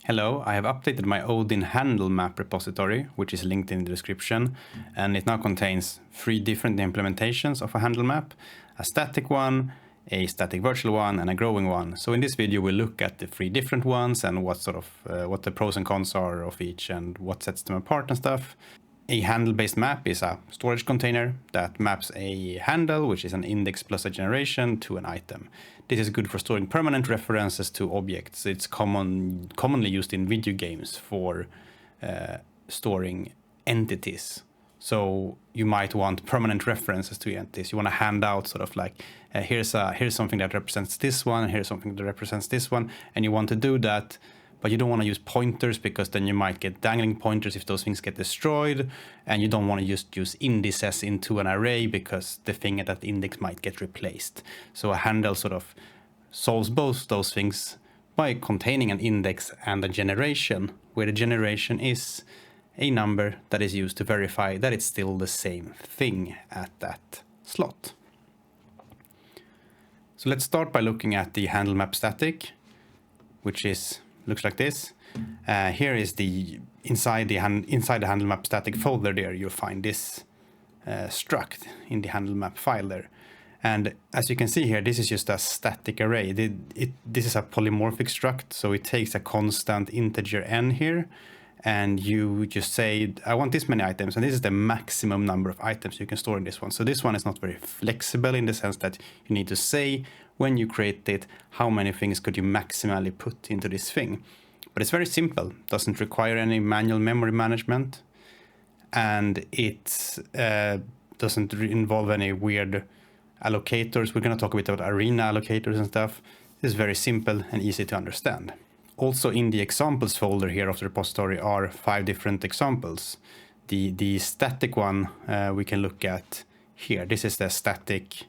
Hello, I have updated my Odin handle map repository, which is linked in the description, and it now contains 3 different implementations of a handle map, a static one, a static virtual one, and a growing one. So in this video we'll look at the 3 different ones and what the pros and cons are of each and what sets them apart and stuff. A handle-based map is a storage container that maps a handle, which is an index plus a generation, to an item. This is good for storing permanent references to objects. It's commonly used in video games for storing entities. So you might want permanent references to entities. You want to hand out sort of like, here's something that represents this one, and here's something that represents this one, and you want to do that. But you don't want to use pointers because then you might get dangling pointers if those things get destroyed. And you don't want to just use indices into an array because the thing at that index might get replaced. So a handle sort of solves both those things by containing an index and a generation, where the generation is a number that is used to verify that it's still the same thing at that slot. So let's start by looking at the handle map static, which looks like this. Here is the inside the handle map static folder. There you'll find this struct in the handle map file there. And as you can see here, this is just a static array. This is a polymorphic struct, so it takes a constant integer n here, and you just say, I want this many items, and this is the maximum number of items you can store in this one. So this one is not very flexible in the sense that you need to say, when you create it, how many things could you maximally put into this thing. But it's very simple, doesn't require any manual memory management, and it doesn't involve any weird allocators. We're going to talk a bit about arena allocators and stuff. This is very simple and easy to understand. Also in the examples folder here of the repository are 5 different examples. The static one we can look at here. This is the static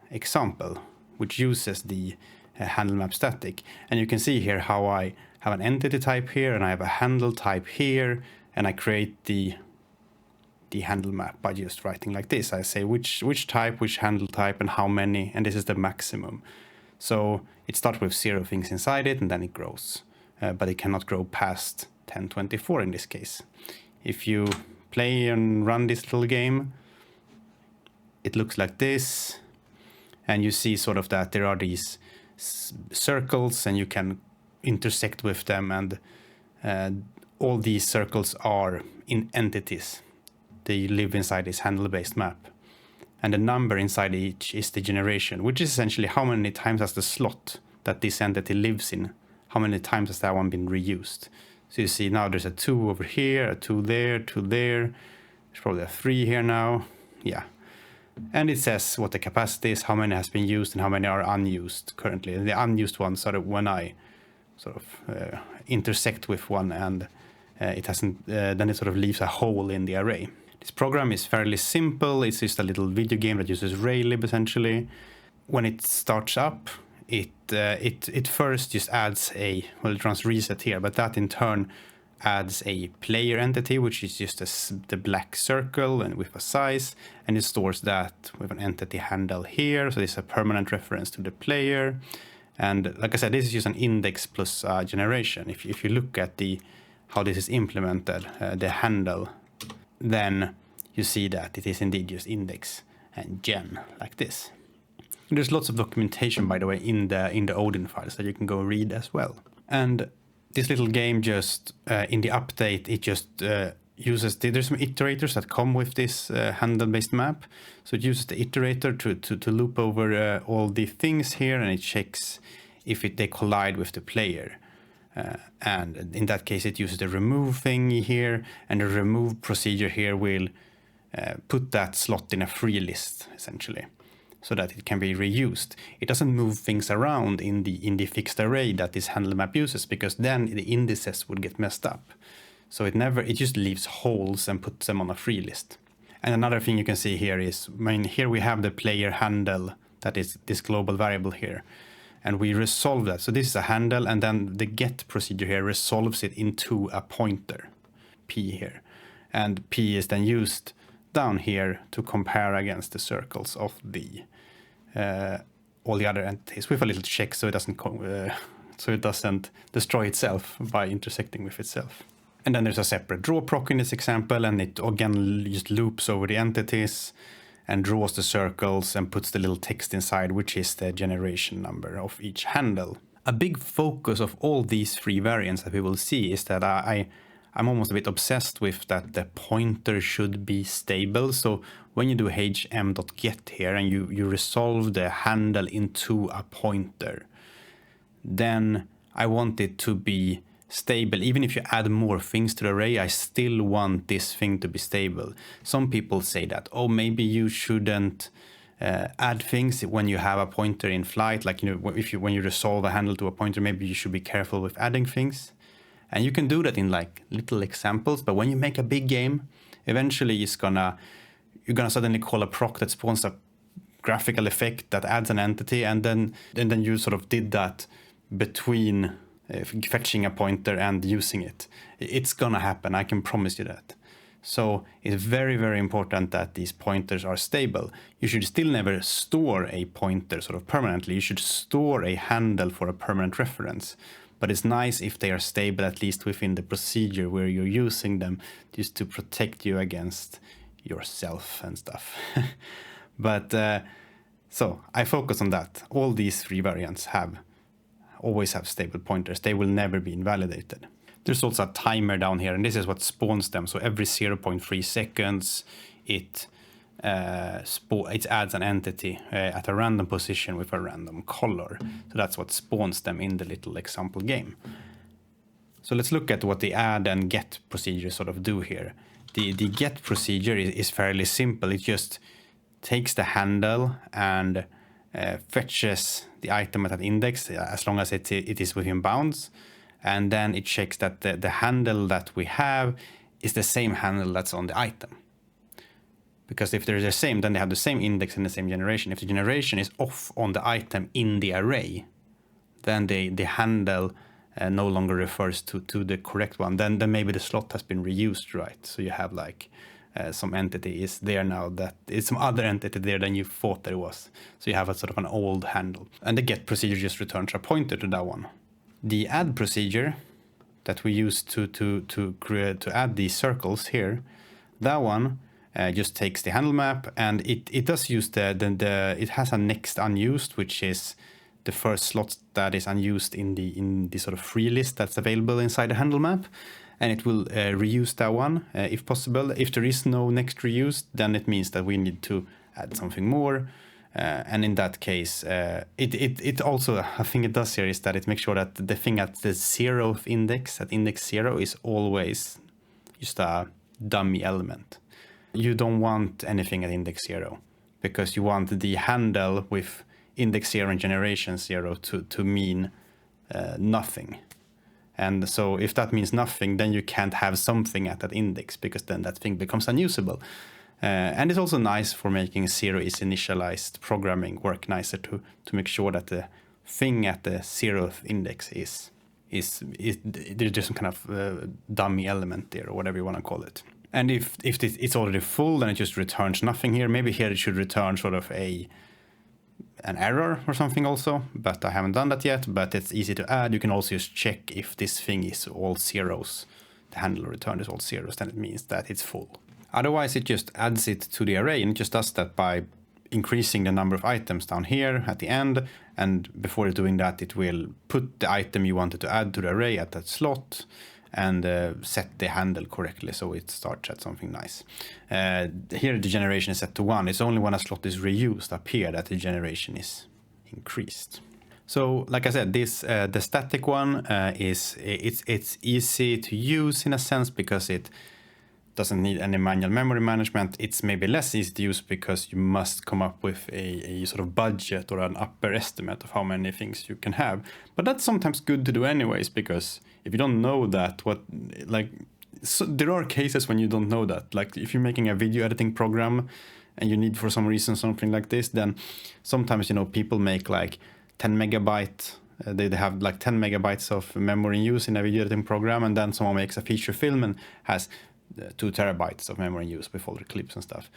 example, which uses the handle map static. And you can see here how I have an entity type here, and I have a handle type here, and I create the handle map by just writing like this. I say which type, which handle type, and how many, and this is the maximum. So it starts with 0 things inside it, and then it grows. But it cannot grow past 1024 in this case. If you play and run this little game, it looks like this. And you see sort of that there are these circles, and you can intersect with them, and all these circles are in entities. They live inside this handle-based map. And the number inside each is the generation, which is essentially how many times has the slot that this entity lives in, how many times has that one been reused. So you see now there's a 2 over here, a 2 there, 2 there. There's probably a 3 here now. Yeah. And it says what the capacity is, how many has been used, and how many are unused currently. And the unused ones are when I sort of intersect with one, and it hasn't. Then it sort of leaves a hole in the array. This program is fairly simple. It's just a little video game that uses Raylib essentially. When it starts up, it first just adds it runs reset here, but that in turn adds a player entity, which is just the black circle and with a size, and it stores that with an entity handle here. So this is a permanent reference to the player. And like I said, this is just an index plus generation. If you look at how this is implemented, the handle, then you see that it is indeed just index and gen like this. And there's lots of documentation, by the way, in the Odin files that you can go read as well. And this little game just, in the update, it just uses, there's some iterators that come with this handle-based map. So it uses the iterator to loop over all the things here, and it checks if they collide with the player. And in that case, it uses the remove thing here, and the remove procedure here will put that slot in a free list, essentially, so that it can be reused. It doesn't move things around in the fixed array that this handle map uses, because then the indices would get messed up. So it just leaves holes and puts them on a free list. And another thing you can see here is, here we have the player handle, that is this global variable here. And we resolve that. So this is a handle, and then the get procedure here resolves it into a pointer, p here. And p is then used down here to compare against the circles of all the other entities with a little check so it doesn't so it doesn't destroy itself by intersecting with itself. And then there's a separate draw proc in this example, and it again just loops over the entities and draws the circles and puts the little text inside, which is the generation number of each handle. A big focus of all these three variants that we will see is that I'm almost a bit obsessed with that the pointer should be stable. So when you do hm.get here and you resolve the handle into a pointer, then I want it to be stable. Even if you add more things to the array, I still want this thing to be stable. Some people say that, oh, maybe you shouldn't add things when you have a pointer in flight. Like, you know, when you resolve a handle to a pointer, maybe you should be careful with adding things. And you can do that in like little examples, but when you make a big game, eventually you're gonna suddenly call a proc that spawns a graphical effect that adds an entity, and then you sort of did that between fetching a pointer and using it. It's gonna happen, I can promise you that. So it's very, very important that these pointers are stable. You should still never store a pointer sort of permanently. You should store a handle for a permanent reference. But it's nice if they are stable, at least within the procedure where you're using them, just to protect you against yourself and stuff. But so I focus on that. All these three variants always have stable pointers. They will never be invalidated. There's also a timer down here, and this is what spawns them. So every 0.3 seconds, it adds an entity at a random position with a random color. So that's what spawns them in the little example game. So let's look at what the add and get procedure sort of do here. The get procedure is fairly simple. It just takes the handle and fetches the item at an index as long as it is within bounds. And then it checks that the handle that we have is the same handle that's on the item. Because if they're the same, then they have the same index and the same generation. If the generation is off on the item in the array, then the handle no longer refers to the correct one. Then maybe the slot has been reused, right? So you have like some entity is there now that is some other entity there than you thought there was. So you have a sort of an old handle. And the get procedure just returns a pointer to that one. The add procedure that we use to add these circles here, that one just takes the handle map, and it does use it has a next unused, which is the first slot that is unused in the sort of free list that's available inside the handle map, and it will reuse that one if possible. If there is no next reused, then it means that we need to add something more. And in that case, it also, a thing it does here is that it makes sure that the thing at the 0th index, at index 0, is always just a dummy element. You don't want anything at index 0, because you want the handle with index 0 and generation 0 to mean nothing. And so if that means nothing, then you can't have something at that index, because then that thing becomes unusable. And it's also nice for making 0 is initialized programming work nicer to make sure that the thing at the 0th index is there's just some kind of dummy element there, or whatever you want to call it. And if it's already full, then it just returns nothing here. Maybe here it should return sort of an error or something also, but I haven't done that yet. But it's easy to add. You can also just check if this thing is all zeros. The handle return is all zeros, then it means that it's full. Otherwise, it just adds it to the array, and it just does that by increasing the number of items down here at the end. And before doing that, it will put the item you wanted to add to the array at that slot and set the handle correctly, so it starts at something nice. Here the generation is set to 1. It's only when a slot is reused up here that the generation is increased. So like I said, this the static one it's easy to use in a sense, because it doesn't need any manual memory management. It's maybe less easy to use because you must come up with a sort of budget or an upper estimate of how many things you can have. But that's sometimes good to do anyways, because if you don't know that, so there are cases when you don't know that. Like if you're making a video editing program and you need for some reason something like this, then sometimes, people make like 10 megabyte. They have like 10 megabytes of memory in use in a video editing program, and then someone makes a feature film and has 2 terabytes of memory in use with all the clips and stuff.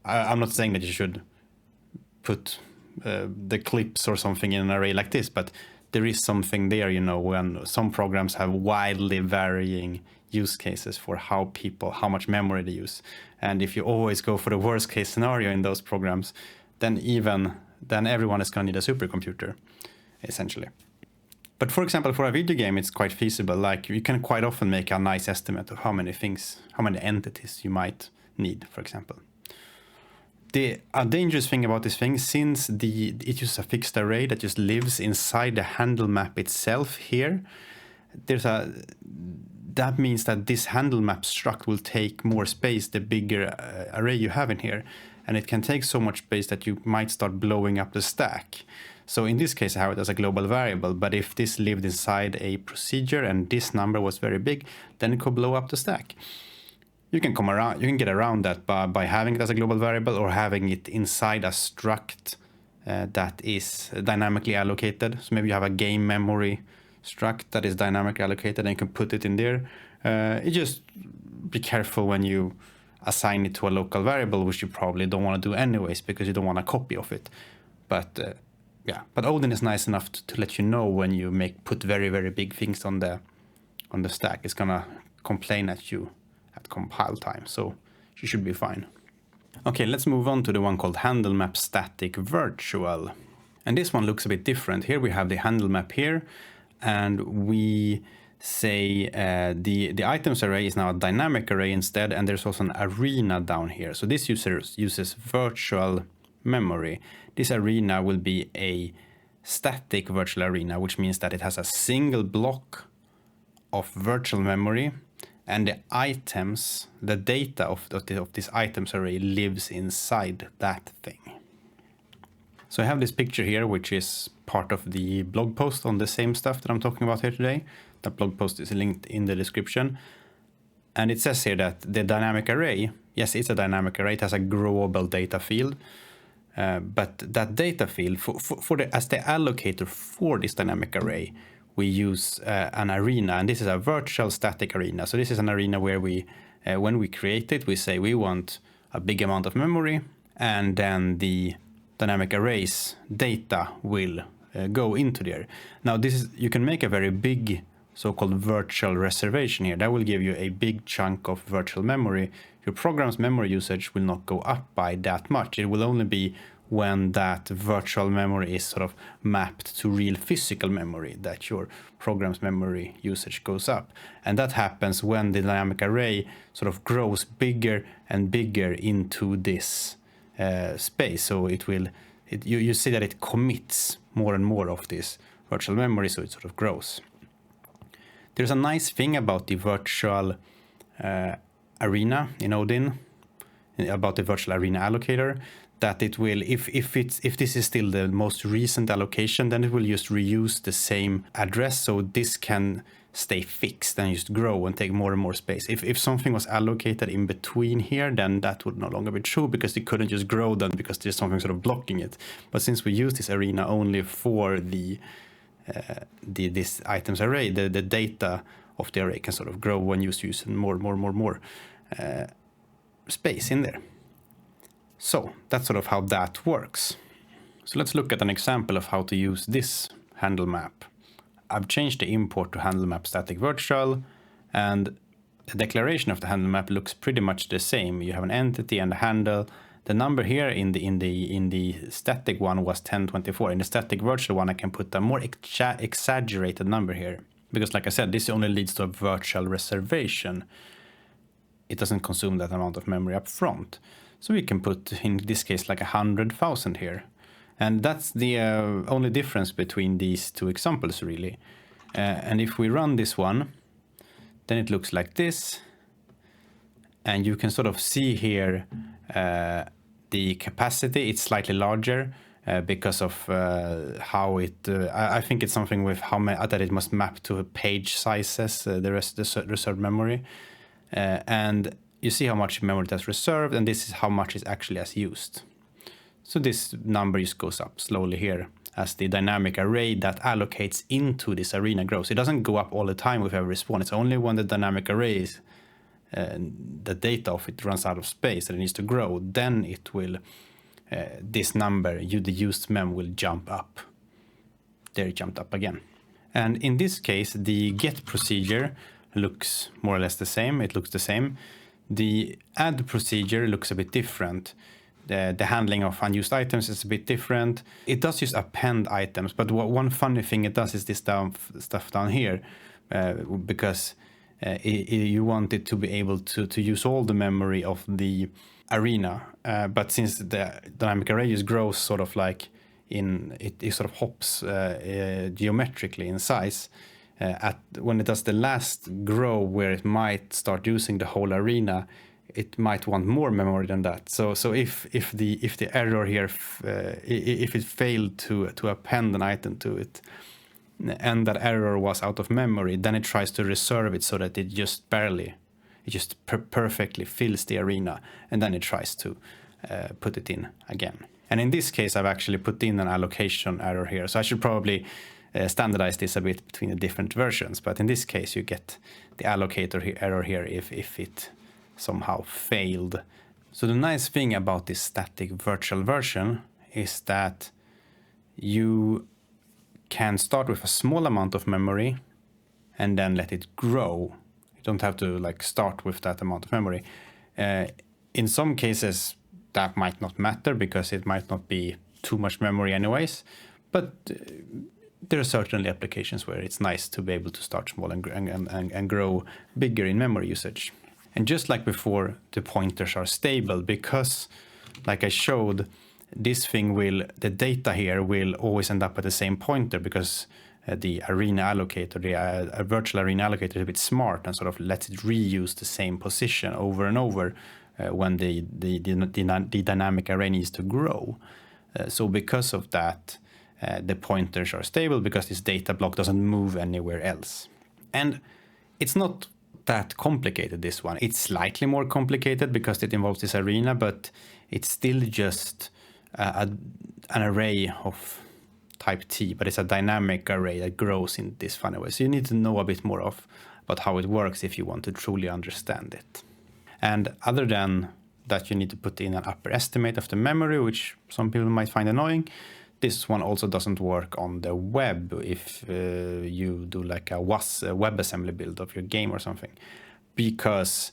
I'm not saying that you should put the clips or something in an array like this, but there is something there, you know, when some programs have wildly varying use cases for how much memory they use. And if you always go for the worst case scenario in those programs, then everyone is going to need a supercomputer, essentially. But for example, for a video game, it's quite feasible. Like, you can quite often make a nice estimate of how many entities you might need, for example. A dangerous thing about this thing, since it uses a fixed array that just lives inside the handle map itself here, that means that this handle map struct will take more space the bigger array you have in here. And it can take so much space that you might start blowing up the stack. So in this case, I have it as a global variable, but if this lived inside a procedure and this number was very big, then it could blow up the stack. You can get around that by having it as a global variable or having it inside a struct that is dynamically allocated. So maybe you have a game memory struct that is dynamically allocated and you can put it in there. You just be careful when you assign it to a local variable, which you probably don't want to do anyways because you don't want a copy of it. But Odin is nice enough to let you know when you put very, very big things on the stack. It's gonna complain at you at compile time, so you should be fine. Okay, let's move on to the one called handle map static virtual. And this one looks a bit different. Here we have the handle map here, and we say the items array is now a dynamic array instead, and there's also an arena down here. So this uses virtual memory. This arena will be a static virtual arena, which means that it has a single block of virtual memory, and the items, the data of this items array lives inside that thing. So I have this picture here, which is part of the blog post on the same stuff that I'm talking about here today. That blog post is linked in the description. And it says here that the dynamic array, yes, it's a dynamic array, it has a growable data field. But that data field, as the allocator for this dynamic array, we use an arena, and this is a virtual static arena. So this is an arena where when we create it, we say we want a big amount of memory, and then the dynamic arrays data will go into there. Now you can make a very big so-called virtual reservation here. That will give you a big chunk of virtual memory. Your program's memory usage will not go up by that much. It will only be when that virtual memory is sort of mapped to real physical memory that your program's memory usage goes up. And that happens when the dynamic array sort of grows bigger and bigger into this space. So you see that it commits more and more of this virtual memory, so it sort of grows. There's a nice thing about the virtual arena in Odin, about the virtual arena allocator, that it will, if this is still the most recent allocation, then it will just reuse the same address, so this can stay fixed and just grow and take more and more space. If something was allocated in between here, then that would no longer be true, because it couldn't just grow then because there's something sort of blocking it. But since we use this arena only for this items array, the data of the array can sort of grow when you use more space in there. So that's sort of how that works. So let's look at an example of how to use this handle map. I've changed the import to handle map static virtual, and the declaration of the handle map looks pretty much the same. You have an entity and a handle. The number here in the static one was 1024. In the static virtual one, I can put a more exaggerated number here, because like I said, this only leads to a virtual reservation. It doesn't consume that amount of memory up front. So we can put, in this case, like 100,000 here. And that's the only difference between these two examples, really. And if we run this one, then it looks like this. And you can sort of see here the capacity. It's slightly larger because of how it... I think it's something with how many, that it must map to page sizes, the reserved memory. And you see how much memory that's reserved, and this is how much is actually as used. So this number just goes up slowly here as the dynamic array that allocates into this arena grows. It doesn't go up all the time with every spawn. It's only when the dynamic array is, the data of it runs out of space and it needs to grow, then it will, this number, the used mem will jump up. there it jumped up again. And in this case, the get procedure looks more or less the same. It looks the same. The add procedure looks a bit different. The handling of unused items is a bit different. It does just append items, but one funny thing it does is this stuff down here, because you want it to be able to use all the memory of the arena. But since the dynamic array just grows sort of like it sort of hops geometrically in size, when it does the last grow where it might start using the whole arena, it might want more memory than that. So if the error here, if it failed to append an item to it, and that error was out of memory, then it tries to reserve it so that it just perfectly fills the arena, and then it tries to put it in again. And in this case, I've actually put in an allocation error here, so I should probably standardize this a bit between the different versions. But in this case, you get the allocator error here if it somehow failed. So the nice thing about this static virtual version is that you can start with a small amount of memory and then let it grow. You don't have to like start with that amount of memory. In some cases that might not matter because it might not be too much memory anyways, but there are certainly applications where it's nice to be able to start small and grow bigger in memory usage. And just like before, the pointers are stable because, like I showed, the data here will always end up at the same pointer because the arena allocator, the virtual arena allocator is a bit smart and sort of lets it reuse the same position over and over when the dynamic array needs to grow. So because of that, the pointers are stable because this data block doesn't move anywhere else. And it's not that complicated, this one. It's slightly more complicated because it involves this arena, but it's still just an array of type T, but it's a dynamic array that grows in this funny way. So you need to know a bit more about how it works if you want to truly understand it. And other than that, you need to put in an upper estimate of the memory, which some people might find annoying. This one also doesn't work on the web if you do like a WebAssembly build of your game or something, because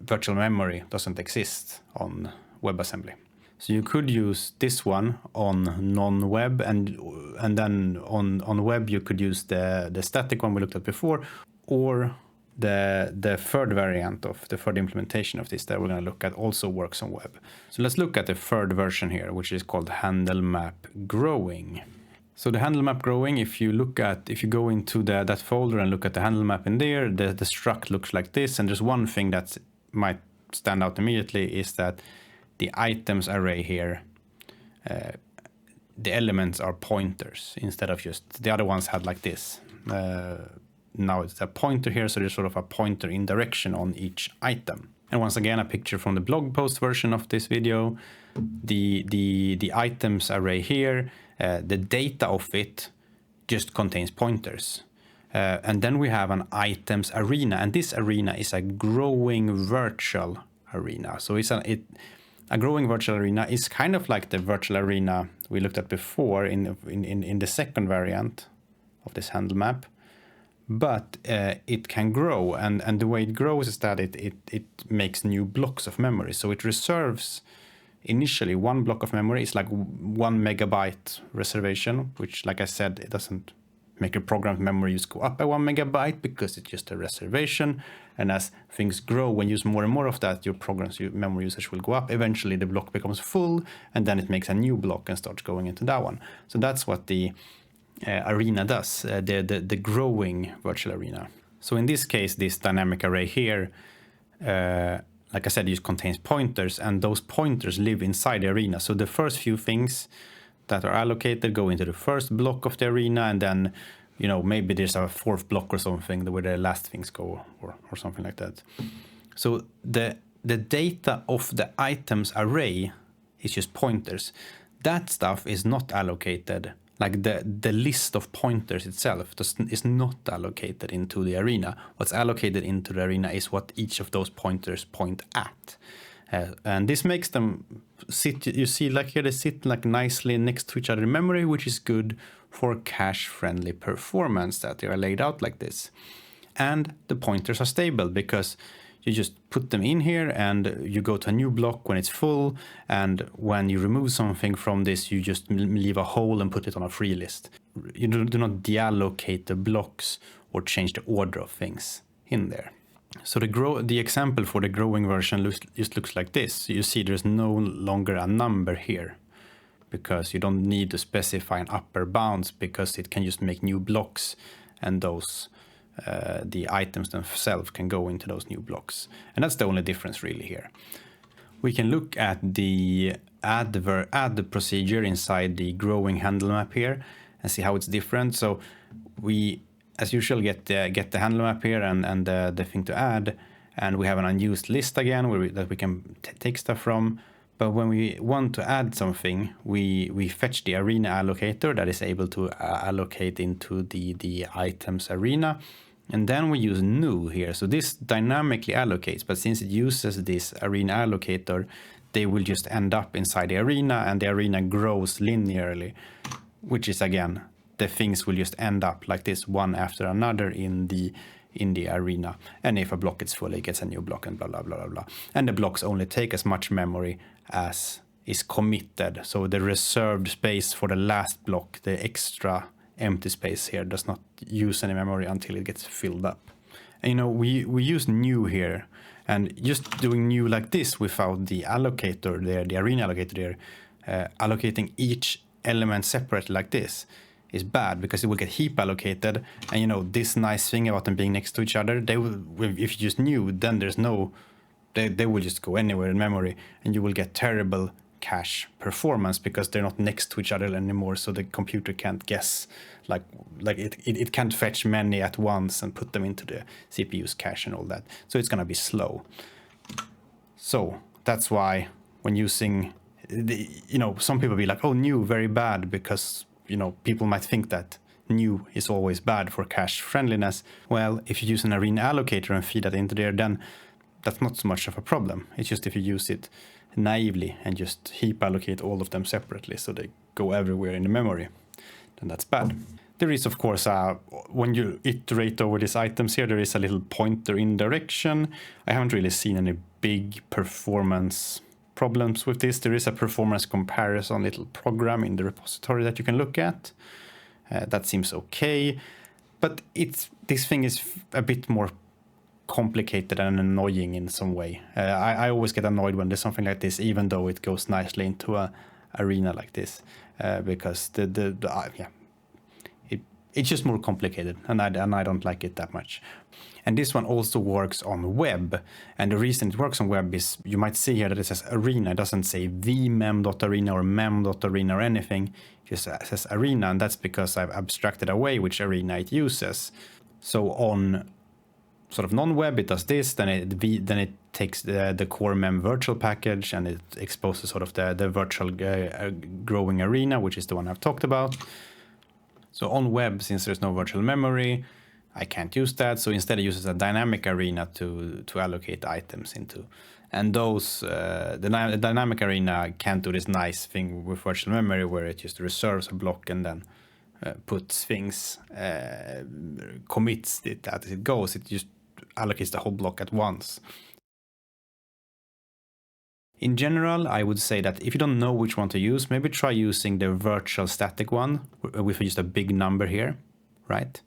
virtual memory doesn't exist on WebAssembly. So you could use this one on non-web, and then on web you could use the static one we looked at before, or the third variant of the third implementation of this that we're going to look at also works on web. So let's look at the third version here, which is called handle map growing. So the handle map growing, if you go into that folder and look at the handle map in there, the struct looks like this. And there's one thing that might stand out immediately is that the items array here, the elements are pointers instead of just the other ones had like this. Now it's a pointer here, so there's sort of a pointer in direction on each item. And once again, a picture from the blog post version of this video. The items array here, the data of it just contains pointers. And then we have an items arena, and this arena is a growing virtual arena. So a growing virtual arena is kind of like the virtual arena we looked at before in the second variant of this handle map. But it can grow, and the way it grows is that it makes new blocks of memory. So it reserves initially one block of memory. It's like 1 megabyte reservation, which, like I said, it doesn't make your programmed memory use go up by 1 megabyte because it's just a reservation. And as things grow, when you use more and more of that, your program's memory usage will go up. Eventually the block becomes full, and then it makes a new block and starts going into that one. So that's what the arena does, the growing virtual arena. So in this case, this dynamic array here, like I said, it contains pointers, and those pointers live inside the arena. So the first few things that are allocated go into the first block of the arena, and then, you know, maybe there's a fourth block or something where the last things go, or something like that. So the data of the items array is just pointers. That stuff is not allocated. Like the list of pointers itself is not allocated into the arena. What's allocated into the arena is what each of those pointers point at. And this makes them sit, you see like here they sit like nicely next to each other in memory, which is good for cache-friendly performance, that they are laid out like this. And the pointers are stable because you just put them in here and you go to a new block when it's full, and when you remove something from this, you just leave a hole and put it on a free list. You do not deallocate the blocks or change the order of things in there. So the example for the growing version just looks like this. You see there's no longer a number here because you don't need to specify an upper bounds, because it can just make new blocks, and those the items themselves can go into those new blocks. And that's the only difference really here. We can look at the add procedure inside the growing handle map here and see how it's different. So we, as usual, get the handle map here and the thing to add, and we have an unused list again that we can take stuff from. But when we want to add something, we fetch the arena allocator that is able to allocate into the items arena. And then we use new here. So this dynamically allocates, but since it uses this arena allocator, they will just end up inside the arena, and the arena grows linearly, which is, again, the things will just end up like this, one after another in the arena. And if a block is full, it gets a new block, and blah, blah, blah, blah, blah. And the blocks only take as much memory as is committed. So the reserved space for the last block, the extra empty space here, does not use any memory until it gets filled up. And we use new here, and just doing new like this without the allocator there, the arena allocator there, allocating each element separately like this is bad, because it will get heap allocated. And this nice thing about them being next to each other, they will, if you just knew, then there's no, they will just go anywhere in memory, and you will get terrible cache performance because they're not next to each other anymore, so the computer can't guess, like it can't fetch many at once and put them into the CPU's cache and all that, so it's gonna be slow. So that's why when using some people be like, oh, new very bad, because people might think that new is always bad for cache friendliness. Well, if you use an arena allocator and feed that into there, then that's not so much of a problem. It's just if you use it naively and just heap allocate all of them separately so they go everywhere in the memory, then that's bad. There is, of course, when you iterate over these items here, there is a little pointer in direction. I haven't really seen any big performance problems with this. There is a performance comparison little program in the repository that you can look at. That seems okay, but this thing is a bit more complicated and annoying in some way. I always get annoyed when there's something like this, even though it goes nicely into a arena like this, because it's just more complicated, and I don't like it that much. And this one also works on web, and the reason it works on web is, you might see here that it says arena. It doesn't say vmem.arena or mem.arena or anything. It just says arena, and that's because I've abstracted away which arena it uses. So on sort of non-web, it does this, then it takes the core mem virtual package, and it exposes sort of the virtual growing arena, which is the one I've talked about. So on web, since there's no virtual memory, I can't use that. So instead it uses a dynamic arena to allocate items into. And those, the dynamic arena can't do this nice thing with virtual memory where it just reserves a block and then puts things, commits it as it goes. It just allocates the whole block at once. In general, I would say that if you don't know which one to use, maybe try using the virtual static one with just a big number here, right?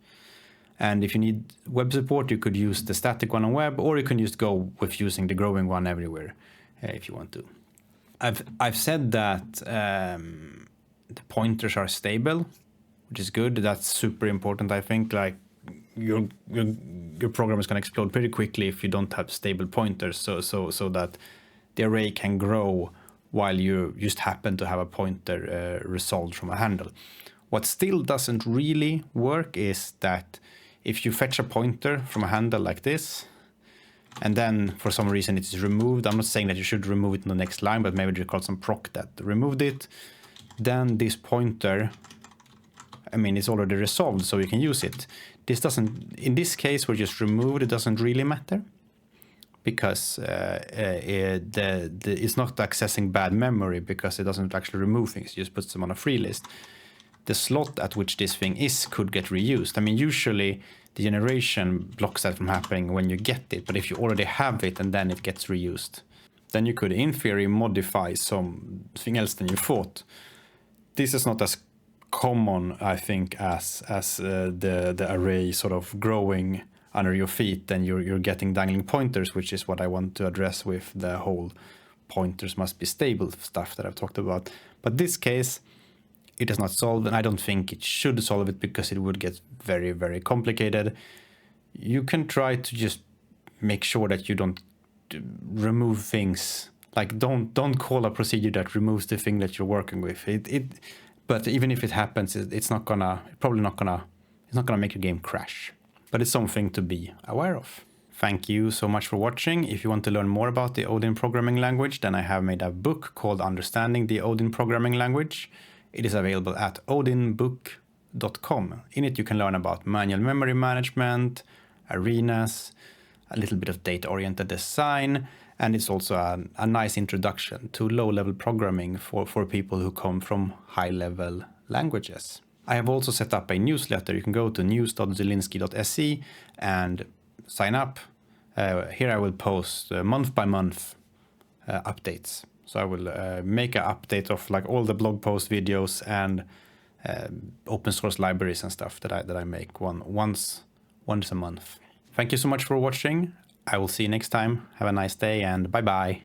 And if you need web support, you could use the static one on web, or you can just go with using the growing one everywhere if you want to. I've said that the pointers are stable, which is good. That's super important, I think. Like your program is going to explode pretty quickly if you don't have stable pointers, so that the array can grow while you just happen to have a pointer resolved from a handle. What still doesn't really work is that if you fetch a pointer from a handle like this, and then for some reason it is removed, I'm not saying that you should remove it in the next line, but maybe you call some proc that removed it, then this pointer, it's already resolved, so you can use it. This doesn't, in this case, where just removed, it doesn't really matter, because it's not accessing bad memory, because it doesn't actually remove things, it just puts them on a free list. the slot at which this thing is could get reused. I mean, usually the generation blocks that from happening when you get it, but if you already have it and then it gets reused, then you could, in theory, modify something else than you thought. This is not as common, I think, as the array sort of growing under your feet, then you're getting dangling pointers, which is what I want to address with the whole pointers must be stable stuff that I've talked about. But this case, it does not solve, and I don't think it should solve it because it would get very, very complicated. You can try to just make sure that you don't remove things. Like don't call a procedure that removes the thing that you're working with. But even if it happens, it's probably not gonna make your game crash. But it's something to be aware of. Thank you so much for watching. If you want to learn more about the Odin programming language, then I have made a book called Understanding the Odin Programming Language. It is available at odinbook.com. In it you can learn about manual memory management, arenas, a little bit of data-oriented design, and it's also a nice introduction to low-level programming for people who come from high-level languages. I have also set up a newsletter. You can go to news.zelinsky.se and sign up. Here I will post month by month updates. So I will make an update of like all the blog post videos and open source libraries and stuff that I make once a month. Thank you so much for watching. I will see you next time. Have a nice day and bye bye.